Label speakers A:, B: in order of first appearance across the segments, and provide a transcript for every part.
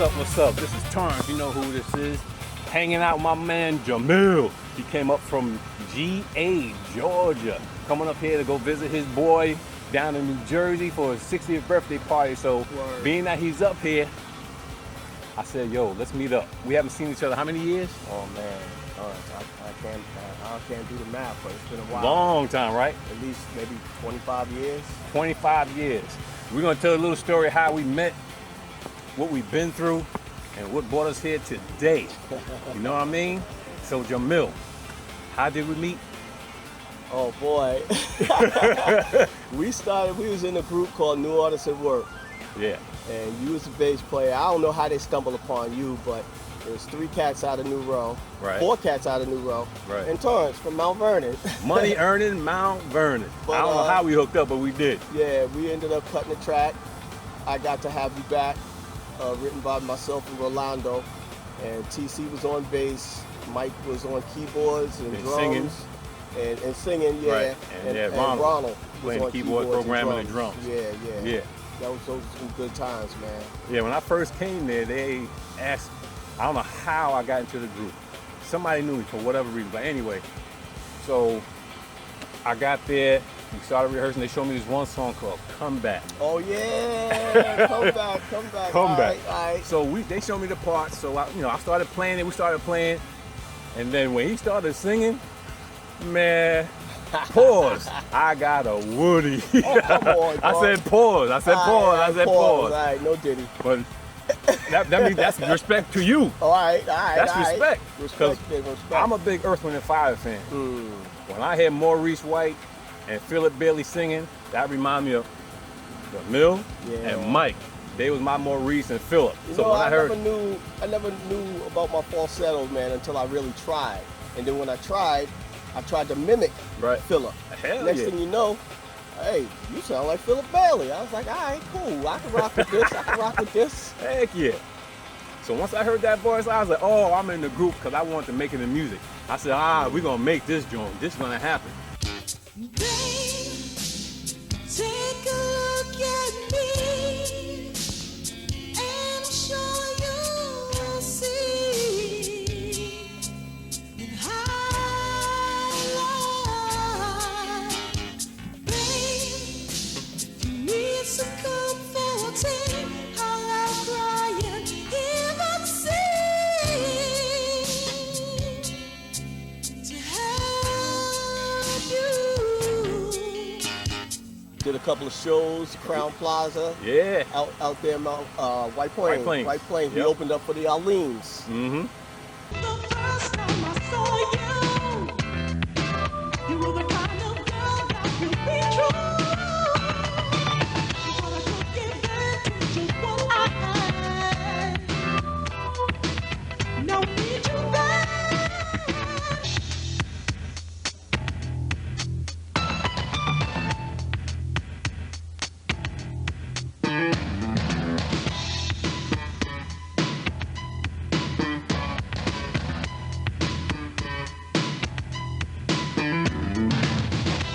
A: What's up? This is Tarrence. You know who this is. Hanging out with my man Jamil. He came up from GA, Georgia. Coming up here to go visit his boy down in New Jersey for his 60th birthday party. So being that he's up here, I said, yo, let's meet up. We haven't seen each other how many years?
B: Oh man, I can't do the math, but it's been a while.
A: Long time, right?
B: At least maybe 25 years.
A: 25 years. We're gonna tell a little story how we met, what we've been through, and what brought us here today. You know what I mean? So Jamil, how did we meet?
B: Oh boy. we was in a group called New Artists at Work.
A: Yeah.
B: And you was the bass player. I don't know how they stumbled upon you, but there's 3 cats out of New Row,
A: right.
B: 4 cats out of New Row,
A: right.
B: and Tarrence from Mount Vernon.
A: Money earning Mount Vernon. But, I don't know how we hooked up, but we did.
B: Yeah, we ended up cutting the track. I Got to Have You Back, written by myself and Rolando, and TC was on bass, Mike was on keyboards and drums.
A: Singing.
B: And singing, yeah.
A: Right. And Ronald
B: was
A: playing
B: on
A: keyboard programming and drums.
B: Yeah. Those were some good times, man.
A: Yeah, when I first came there, they asked, I don't know how I got into the group. Somebody knew me for whatever reason, but anyway. So I got there, we started rehearsing, they showed me this one song called Come Back.
B: Oh yeah, Come Back.
A: Come Back.
B: All right.
A: So they showed me the parts, so I started playing it, we started playing, and then when he started singing, man, pause. I got a Woody.
B: Oh, come on,
A: I said pause. I said pause.
B: All right, no Diddy.
A: But that means that's respect to you.
B: All right.
A: That's respect.
B: Respect.
A: I'm a big Earth, Wind & Fire fan. When I hear Maurice White and Philip Bailey singing, that reminds me of Jamil and Mike. They was my Maurice and Philip.
B: I never knew about my falsetto, man, until I really tried. And then when I tried to mimic Philip. Next thing you know, hey, you sound like Philip Bailey. I was like, all right, cool. I can rock with this.
A: Heck yeah. So once I heard that voice, I was like, oh, I'm in the group because I wanted to make it in music. I said, we're going to make this joint. This is going to happen.
C: Babe, take a look at me, and I'm sure you'll see how need some comforting, all out crying, hear that sing to help you.
B: Did a couple of shows, Crown Plaza.
A: Yeah.
B: Out there in White Plains. White Plains. We opened up for the Orleans.
A: Mm-hmm.
C: The first time I saw you were the kind of girl that would be true. No need to back.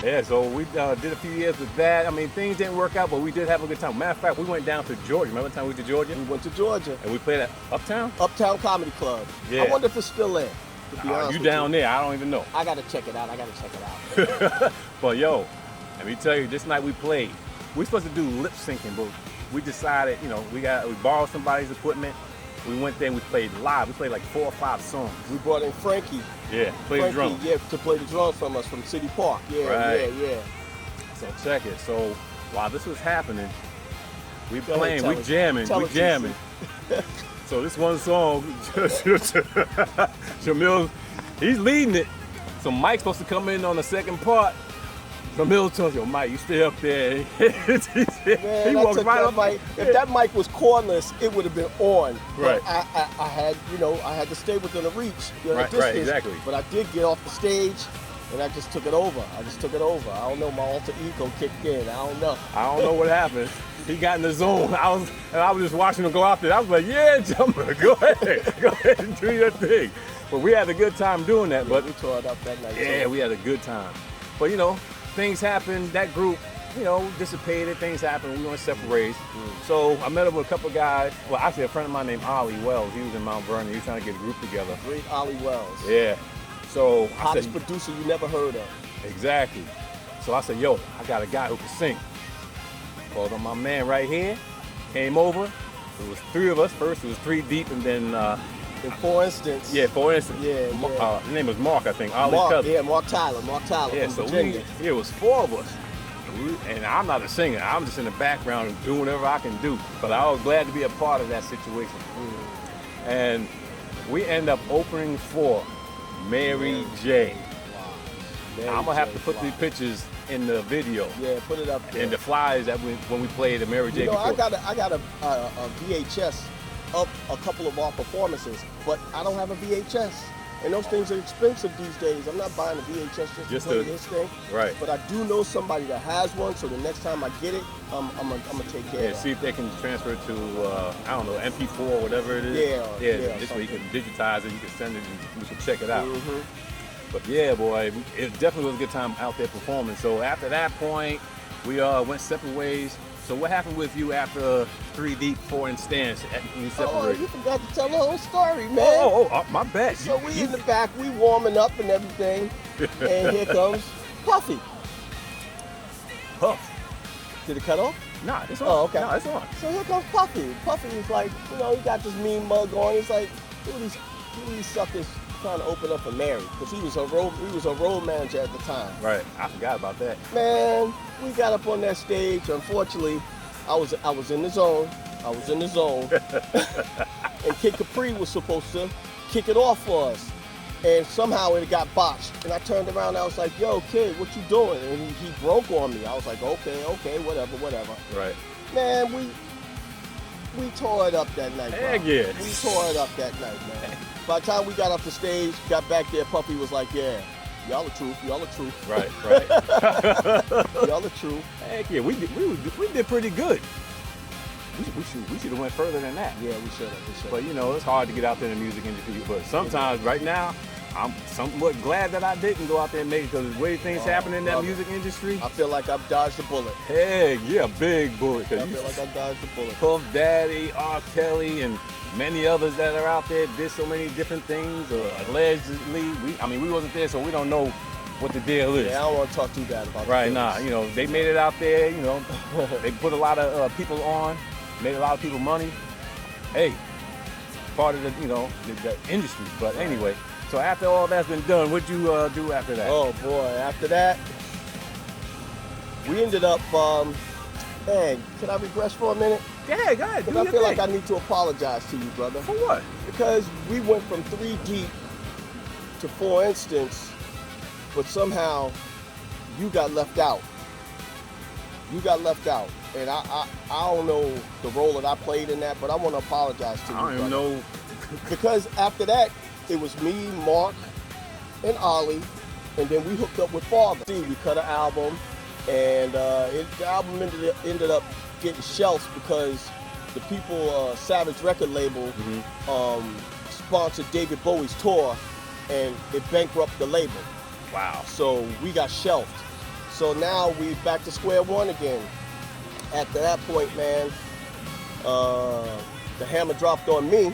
A: Yeah, so we did a few years with that. I mean, things didn't work out, but we did have a good time. Matter of fact, we went down to Georgia. Remember the time we went to Georgia?
B: We went to Georgia.
A: And we played at Uptown?
B: Uptown Comedy Club.
A: Yeah.
B: I wonder if it's still there, to be honest
A: you
B: with
A: down there, I don't even know.
B: I gotta check it out.
A: But yo, let me tell you, this night we played. We were supposed to do lip syncing, but we decided, we borrowed somebody's equipment. We went there and we played live. We played like 4 or 5 songs.
B: We brought in Frankie.
A: Yeah, play the drums.
B: Yeah, to play the drums from us from City Park. Yeah.
A: So check it. So while this was happening, we playing, we jamming. So this one song, Jamil, he's leading it. So Mike's supposed to come in on the second part. Jamil tells you, Mike, you stay up there.
B: Man, he walks right up. If that mic was cordless, it would have been on.
A: Right.
B: But I had to stay within a reach,
A: right,
B: distance.
A: right, exactly.
B: But I did get off the stage, and I just took it over. I don't know, my alter ego kicked in. I don't know
A: what happened. He got in the zone. I was just watching him go out there. I was like, yeah, Jamil, go ahead and do your thing. But we had a good time doing that.
B: Yeah, we tore it up that night.
A: Yeah, we had a good time. But things happened. That group dissipated, things happened, we went separate ways. So I met up with a couple guys. Well, actually, a friend of mine named Ollie Wells. He was in Mount Vernon. He was trying to get a group together.
B: Great Ollie Wells.
A: Yeah. So
B: hottest producer you never heard of.
A: Exactly. So I said, yo, I got a guy who can sing. Called on my man right here. Came over. It was 3 of us. First it was 3 deep, and then
B: For Instance.
A: Yeah, For Instance.
B: Yeah.
A: His name was Mark, I think.
B: Mark,
A: cousin.
B: yeah, Mark Tyler
A: Yeah,
B: from
A: so
B: Virginia.
A: it was 4 of us. And I'm not a singer. I'm just in the background doing whatever I can do. But I was glad to be a part of that situation. And we end up opening for Mary J.
B: Mary
A: I'm gonna have to
B: J.
A: put these pictures in the video.
B: Yeah, put it up there.
A: And the flyers that when we played at Mary J.
B: You know,
A: before.
B: I got a VHS of a couple of our performances, but I don't have a VHS. And those things are expensive these days. I'm not buying a VHS just to play this thing.
A: Right.
B: But I do know somebody that has one, so the next time I get it, I'm gonna take care of it.
A: See if they can transfer it to I don't know, MP4 or whatever it is.
B: Yeah.
A: This way you can digitize it, you can send it, and we can check it out. But yeah, boy, it definitely was a good time out there performing. So after that point, we went separate ways. So what happened with you after 3 Deep, 4 Instance? You separated?
B: Oh, you forgot to tell the whole story, man.
A: Oh, my bad.
B: So we in the back, we warming up and everything, and here comes Puffy.
A: Puff.
B: Did it cut off?
A: Nah, it's on.
B: Oh, okay.
A: Nah, it's on.
B: So here comes Puffy. Puffy is like, he got this mean mug on. He's like, who are these suckers trying to open up for Mary? Because he was a road manager at the time.
A: Right. I forgot about that.
B: Man, we got up on that stage. Unfortunately, I was in the zone. And Kid Capri was supposed to kick it off for us. And somehow it got botched. And I turned around and I was like, yo, Kid, what you doing? And he broke on me. I was like, okay, whatever.
A: Right.
B: Man, we tore it up that night, bro.
A: Heck yeah.
B: We tore it up that night, man. By the time we got off the stage, got back there, Puffy was like, yeah, y'all the truth.
A: Right.
B: Y'all the truth.
A: Heck yeah, we did pretty good. We should have went further than that.
B: Yeah, we should have.
A: But it's hard to get out there in the music industry. But sometimes, right now, I'm somewhat glad that I didn't go out there and make it, because the way things happen in that music industry.
B: I feel like I've dodged a bullet.
A: Heck yeah, big bullet.
B: I feel like I've dodged a bullet.
A: Puff Daddy, R. Kelly, and many others that are out there did so many different things, allegedly. We wasn't there, so we don't know what the deal is.
B: Yeah, I don't want to talk too bad about
A: Right, nah, they made it out there, they put a lot of people on, made a lot of people money. Hey, part of the, the industry. But anyway, so after all that's been done, what'd you do after that?
B: Oh boy, after that, we ended up, man, can I regress for a minute?
A: Yeah, go ahead.
B: Because I feel like I need to apologize to you, brother.
A: For what?
B: Because we went from 3 Deep to 4 Instance, but somehow you got left out. And I don't know the role that I played in that, but I want to apologize to you,
A: I don't even
B: brother.
A: know.
B: Because after that, it was me, Mark, and Ollie, and then we hooked up with Father. See, we cut an album, and the album ended up getting shelved because the people, Savage record label, sponsored David Bowie's tour, and it bankrupted the label.
A: Wow.
B: So we got shelved. So now we back to square one again. After that point, man, the hammer dropped on me.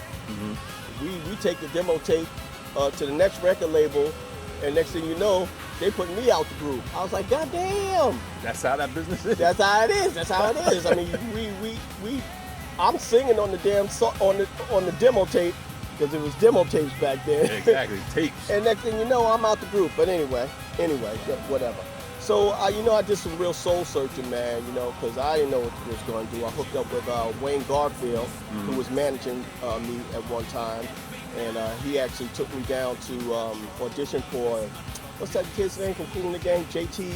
B: We take the demo tape to the next record label, and next thing you know, they put me out the group. I was like, God damn.
A: That's how that business is.
B: That's how it is. I mean, I'm singing on the damn on the demo tape, because it was demo tapes back then.
A: Exactly, tapes.
B: And next thing you know, I'm out the group. But anyway, whatever. So I did some real soul searching, man. Because I didn't know what I was going to do. I hooked up with Wayne Garfield, who was managing me at one time, and he actually took me down to audition for, what's that kid's name from Kool and the Gang? JT.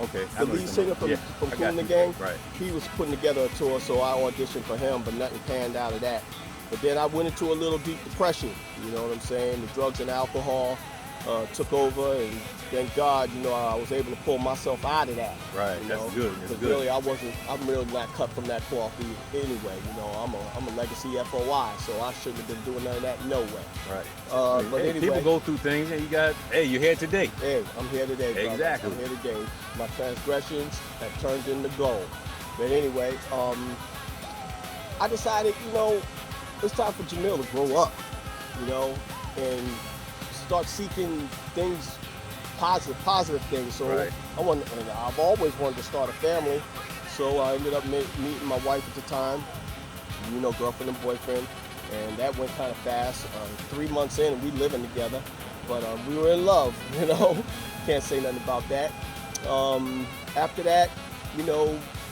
A: Okay.
B: The lead singer from Kool and the Gang.
A: Right.
B: He was putting together a tour, so I auditioned for him, but nothing panned out of that. But then I went into a little deep depression, you know what I'm saying? The drugs and alcohol. took over, and thank God, I was able to pull myself out of that.
A: Right, that's good. That's good.
B: Really, I'm really not cut from that cloth anyway. I'm a legacy FOI, so I shouldn't have been doing none of that no way.
A: Right.
B: But
A: hey,
B: anyway,
A: people go through things, and you're here today.
B: Hey, I'm here today, brother.
A: Exactly.
B: I'm here today. My transgressions have turned into gold. But anyway, I decided, it's time for Jamil to grow up, and start seeking things, positive things. So
A: right.
B: I've always wanted to start a family. So I ended up meeting my wife at the time, girlfriend and boyfriend, and that went kind of fast. 3 months in, and we living together, but we were in love. Can't say nothing about that. After that, we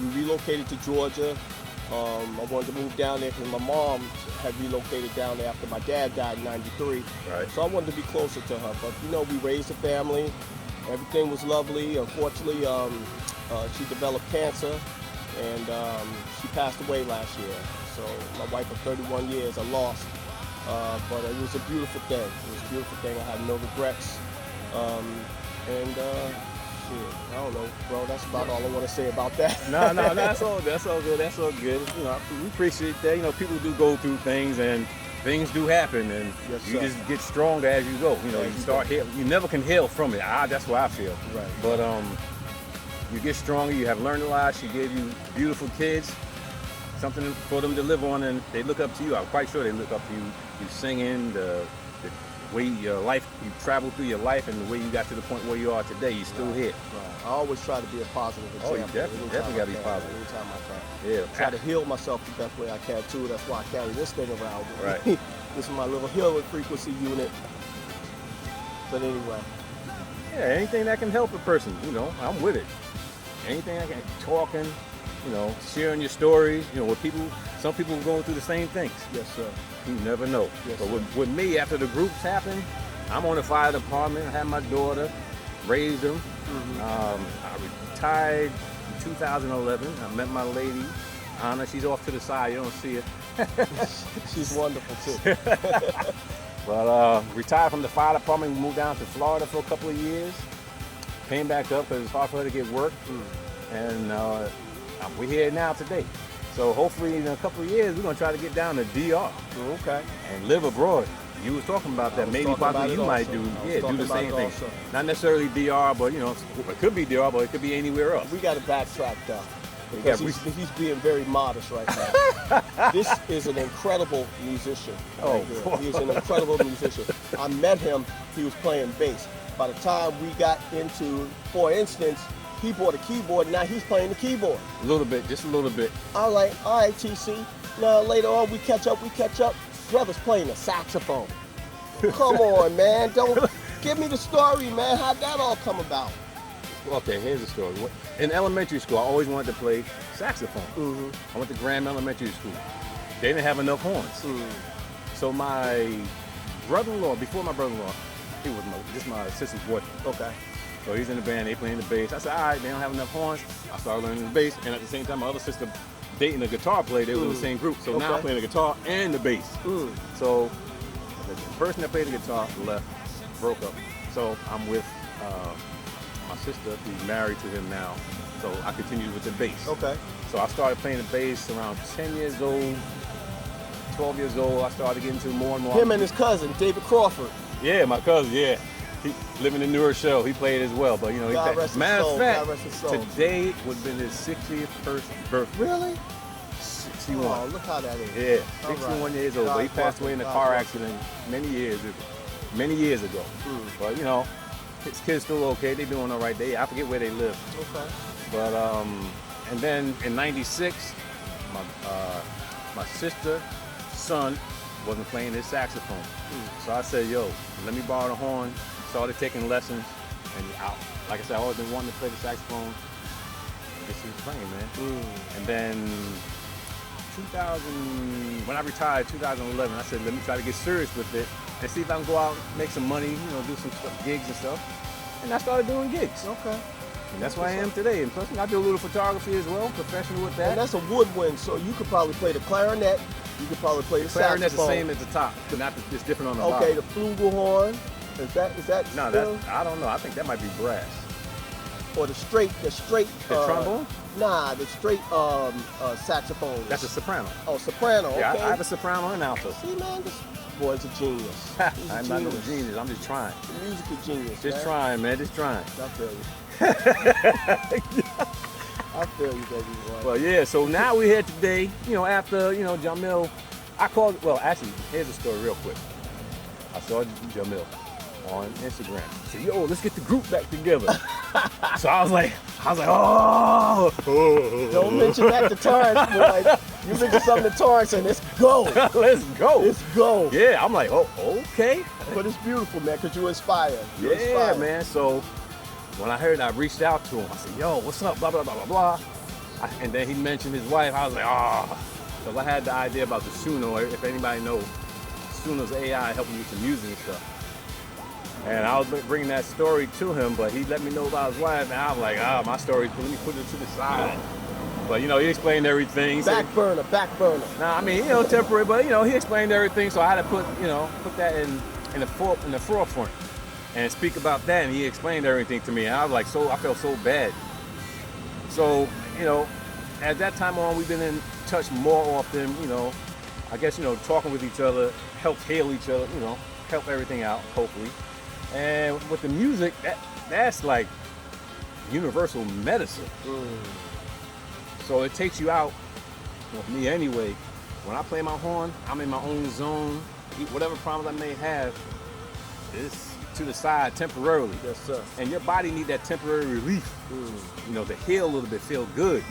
B: relocated to Georgia. I wanted to move down there because my mom had relocated down there after my dad died in '93.
A: Right.
B: So I wanted to be closer to her. But we raised a family. Everything was lovely. Unfortunately, she developed cancer, and she passed away last year. So my wife of 31 years, I lost. But it was a beautiful thing. It was a beautiful thing. I had no regrets. I don't know, bro. That's about all I want to say about that.
A: No, that's all good. That's all good. We appreciate that. People do go through things, and things do happen, and
B: yes,
A: you just get stronger as you go. You start heal. You never can heal from it. That's what I feel.
B: Right.
A: But you get stronger. You have learned a lot. She gave you beautiful kids, something for them to live on, and they look up to you. I'm quite sure they look up to you. You singing, the way your life, you traveled through your life, and the way you got to the point where you are today, you're still here.
B: Right. I always try to be a positive example.
A: Oh, you definitely got to be positive.
B: Anytime I can.
A: Yeah.
B: Try to heal myself the best way I can too. That's why I carry this thing around with me.
A: Right.
B: This is my little healing frequency unit. But anyway.
A: Yeah, anything that can help a person, I'm with it. Anything that can, talking, sharing your stories, with people. Some people are going through the same things.
B: Yes, sir.
A: You never know.
B: Yes,
A: but with me, after the groups happened, I'm on the fire department. I had my daughter, raised them. Mm-hmm. I retired in 2011. I met my lady, Anna. She's off to the side. You don't see her.
B: She's wonderful too.
A: But retired from the fire department. Moved down to Florida for a couple of years. Came back up because it's hard for her to get work. And we're here now today. So hopefully in a couple of years, we're going to try to get down to DR.
B: Okay.
A: And live abroad. You was talking about that. Maybe possibly you might do the same thing. Not necessarily DR, but it could be DR, but it could be anywhere else.
B: We got to backtrack though, because he's being very modest right now. This is an incredible musician. He's an incredible musician. I met him, he was playing bass. By the time we got into, for instance, he bought a keyboard, now he's playing the keyboard.
A: A little bit, just a little bit.
B: I'm like, all right, TC. Now later on we catch up. Brother's playing the saxophone. Come on, man. Don't give me the story, man. How'd that all come about?
A: Okay, here's the story. In elementary school, I always wanted to play saxophone.
B: Mm-hmm.
A: I went to Graham Elementary School. They didn't have enough horns.
B: Mm-hmm.
A: So my brother-in-law, before my brother-in-law, he was my sister's boyfriend.
B: Okay.
A: So he's in the band, they playing the bass. I said, all right, they don't have enough horns. I started learning the bass, and at the same time, my other sister dating a guitar player, they were in the same group. So now I'm playing the guitar and the bass. So the person that played the guitar left, broke up. So I'm with my sister, who's married to him now. So I continued with the bass.
B: Okay.
A: So I started playing the bass around 10 years old, 12 years old. I started getting into more and more.
B: Him and his cousin, David Crawford.
A: Yeah, my cousin, yeah. He living in New Rochelle. He played as well, but he
B: God rest his
A: matter
B: soul.
A: of fact,
B: God rest his soul.
A: today would have been his 61st birthday.
B: Really?
A: 61.
B: Oh, look how that is.
A: Yeah, 61 years old. But he passed away in a car accident many years ago. But his kids still okay. They doing all right. I forget where they live.
B: Okay.
A: But and then in '96, my sister's son wasn't playing his saxophone. So I said, yo, let me borrow the horn. Started taking lessons, and like I said, I always been wanting to play the saxophone. I guess he was playing, man. And then when I retired, 2011, I said, let me try to get serious with it and see if I can go out and make some money, do some gigs and stuff. And I started doing gigs.
B: Okay.
A: And that's where I am today. And plus, I do a little photography as well, professional with that.
B: And that's a woodwind, so you could probably play the clarinet. You could probably play the
A: clarinet's
B: saxophone.
A: the same as the top, but it's different on the bottom.
B: Okay, the flugelhorn. Is that
A: No,
B: still?
A: I don't know. I think that might be brass.
B: Or the straight
A: The trombone?
B: Nah, the straight saxophone.
A: That's a soprano.
B: Oh, soprano.
A: Yeah,
B: Okay.
A: I have a soprano and alto.
B: See, man, this boy's a genius. He's a
A: I'm not no
B: genius.
A: genius. I'm just trying.
B: A musical genius.
A: Just
B: man.
A: trying, man. Just trying.
B: I feel you. I feel you, baby boy.
A: Well, yeah. So now we're here today. You know, after Jamil, I called. Well, actually, here's the story real quick. I saw Jamil on Instagram. He said, "Yo, let's get the group back together." So I was like, oh.
B: Don't mention that to Tarrence, boy. You mention something to Tarrence and let's go.
A: Let's go.
B: Let's go.
A: Yeah, I'm like, oh, okay.
B: But it's beautiful, man, because you're inspired. You're
A: Yeah,
B: inspired.
A: man. So when I heard, I reached out to him. I said, yo, what's up? Blah, blah, blah, blah, blah. And then he mentioned his wife. I was like, oh. Because I had the idea about the Suno. If anybody knows, Suno's AI helping you with the music and stuff. And I was bringing that story to him, but he let me know about his wife. And I was like, my story, let me put it to the side. But, he explained everything. He said,
B: Back burner.
A: nah, I mean, temporary, but, he explained everything. So I had to put that in the forefront and speak about that. And he explained everything to me. And I was like, I felt so bad. So, at that time on, we've been in touch more often, I guess, talking with each other, help heal each other, help everything out, hopefully. And with the music, that's like universal medicine. So it takes you out, me anyway. When I play my horn, I'm in my own zone. Whatever problems I may have is to the side temporarily.
B: Yes, sir.
A: And your body need that temporary relief, to heal a little bit, feel good,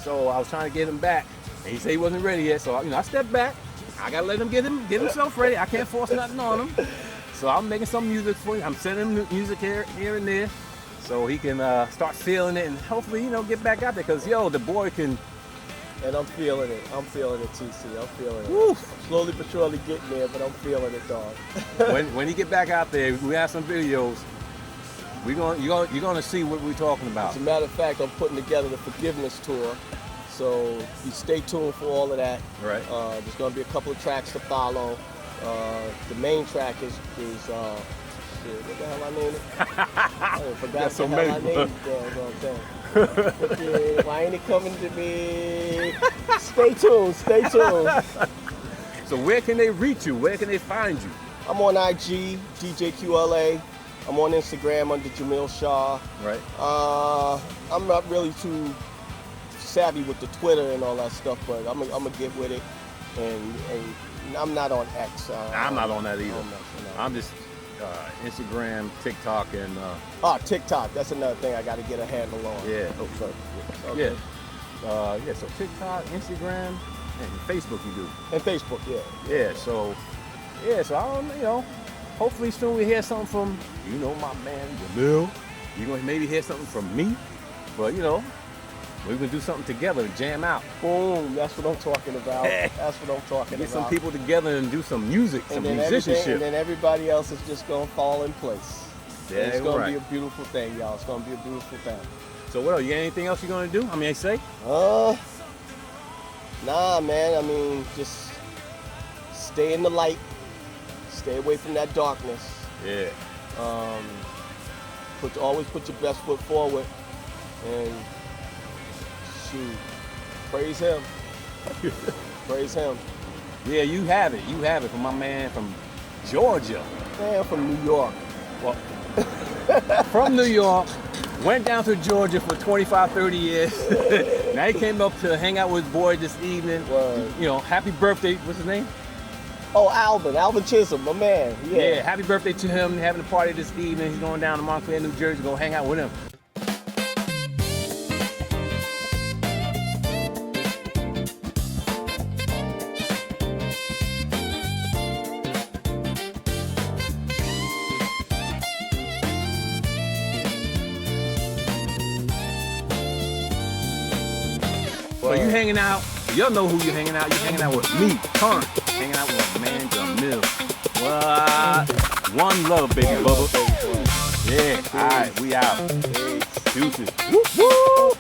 A: So I was trying to get him back, and he said he wasn't ready yet. So I stepped back. I gotta let him get himself ready. I can't force nothing on him. So I'm making some music for him. I'm sending him music here and there, so he can start feeling it and hopefully get back out there. Cause the boy can.
B: And I'm feeling it. I'm feeling it, TC. I'm feeling it.
A: Woo.
B: I'm slowly but surely getting there, but I'm feeling it, dog.
A: when he get back out there, we have some videos. You're gonna see what we're talking about.
B: As a matter of fact, I'm putting together the forgiveness tour, so you stay tuned for all of that.
A: Right.
B: There's gonna be a couple of tracks to follow. The main track is shit, what the hell I named it? I forgot
A: Got so
B: what the hell I
A: many,
B: named it. Okay, why ain't it coming to me? Stay tuned.
A: So where can they reach you? Where can they find you?
B: I'm on IG, DJQLA. I'm on Instagram under Jamil Shah.
A: Right.
B: I'm not really too savvy with the Twitter and all that stuff, but I'm gonna get with it. And I'm not on X.
A: I'm not on that either.
B: No.
A: I'm just Instagram, TikTok, and
B: TikTok. That's another thing I got to get a handle on.
A: yeah. Oh, sorry.
B: Okay.
A: Yeah. So TikTok, Instagram, and Facebook you do.
B: And Facebook, yeah.
A: Yeah. So I don't. Hopefully soon we hear something from my man Jamil. You're gonna maybe hear something from me, but we're gonna do something together and jam out.
B: Boom. That's what I'm talking about.
A: Get some people together and do some music, some musicianship.
B: And then everybody else is just gonna fall in place.
A: Yeah,
B: it's gonna
A: right.
B: be a beautiful thing, y'all. It's gonna be a beautiful thing.
A: So what else? You got anything else you're gonna do? I mean, say.
B: Nah, man. I mean, just stay in the light. Stay away from that darkness.
A: Yeah.
B: Always put your best foot forward, and shoot, praise him. Praise him.
A: Yeah, you have it. You have it from my man from Georgia.
B: Man, from New York.
A: Well, from New York, went down to Georgia for 25, 30 years. Now he came up to hang out with his boy this evening.
B: Word.
A: Happy birthday. What's his name?
B: Oh, Alvin Chisholm, my man.
A: Yeah, happy birthday to him. Having a party this evening. He's going down to Montclair, New Jersey, go hang out with him. So you hanging out, y'all know who you're hanging out. You're hanging out with me, Tarrence. Hanging out with my man, Jamil. What? One love, baby bubba. Yeah, all right, we out. Deuces. Woo, woo.